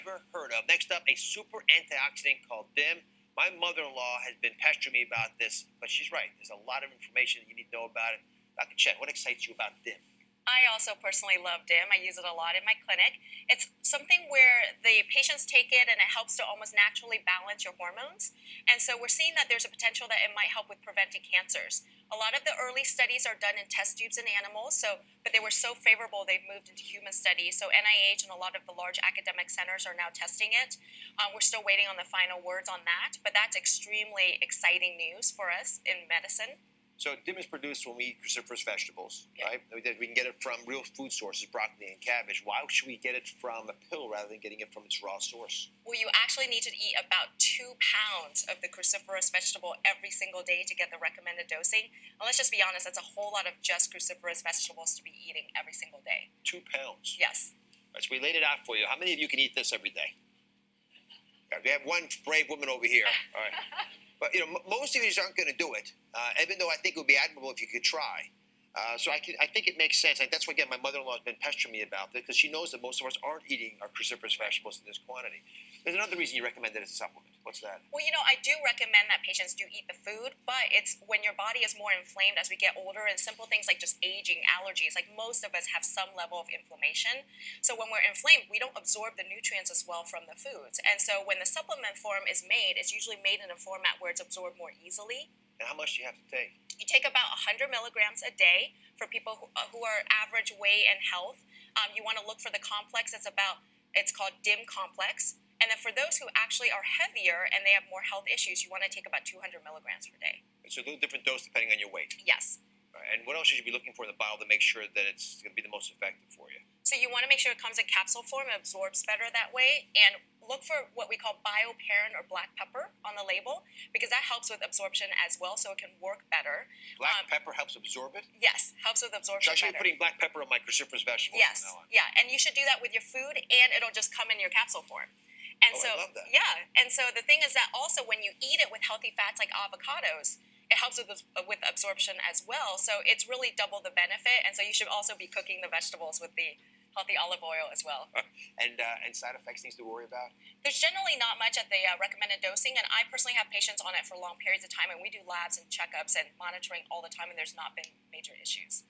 Never heard of. Next up, a super antioxidant called DIM. My mother-in-law has been pestering me about this, but she's right. There's a lot of information that you need to know about it. Dr. Chen, what excites you about DIM? I also personally love DIM. I use it a lot in my clinic. It's something where the patients take it and it helps to almost naturally balance your hormones. And so we're seeing that there's a potential that it might help with preventing cancers. A lot of the early studies are done in test tubes in animals, but they were so favorable they've moved into human studies. So NIH and a lot of the large academic centers are now testing it. We're still waiting on the final words on that, but that's extremely exciting news for us in medicine. So DIM is produced when we eat cruciferous vegetables, right? We can get it from real food sources, broccoli and cabbage. Why should we get it from a pill rather than getting it from its raw source? Well, you actually need to eat about 2 pounds of the cruciferous vegetable every single day to get the recommended dosing. And let's just be honest, that's a whole lot of just cruciferous vegetables to be eating every single day. 2 pounds? Yes. All right, so we laid it out for you. How many of you can eat this every day? We have one brave woman over here. All right. But, most of you aren't going to do it, even though I think it would be admirable if you could try. So I think it makes sense. And that's why, again, my mother-in-law has been pestering me about this because she knows that most of us aren't eating our cruciferous vegetables in this quantity. There's another reason you recommend it as a supplement. What's that? Well, I do recommend that patients do eat the food, but it's when your body is more inflamed as we get older and simple things like just aging, allergies, like most of us have some level of inflammation. So when we're inflamed, we don't absorb the nutrients as well from the foods. And so when the supplement form is made, it's usually made in a format where it's absorbed more easily. And how much do you have to take? You take about 100 milligrams a day for people who are average weight and health. You want to look for the complex. It's called DIM complex. And then for those who actually are heavier and they have more health issues, you want to take about 200 milligrams per day. So a little different dose depending on your weight. Yes. And what else should you be looking for in the bottle to make sure that it's going to be the most effective for you? So you want to make sure it comes in capsule form and absorbs better that way. And look for what we call bioperine or black pepper on the label because that helps with absorption as well, so it can work better. Black pepper helps absorb it? Yes, helps with absorption So I should better. be putting black pepper on my cruciferous vegetables Yes, from now on. yeah, and you should do that with your food, and it'll just come in your capsule form. And I love that. Yeah, and so the thing is that also when you eat it with healthy fats like avocados, it helps with absorption as well. So it's really double the benefit, and so you should also be cooking the vegetables with the healthy olive oil as well. And side effects things to worry about? There's generally not much at the recommended dosing, and I personally have patients on it for long periods of time, and we do labs and checkups and monitoring all the time, and there's not been major issues.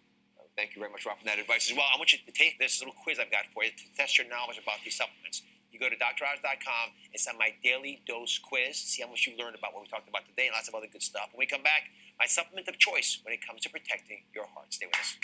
Thank you very much, Rob, for that advice as well. I want you to take this little quiz I've got for you to test your knowledge about these supplements. You go to droz.com and send my daily dose quiz, see how much you learned about what we talked about today and lots of other good stuff. When we come back, my supplement of choice when it comes to protecting your heart. Stay with us.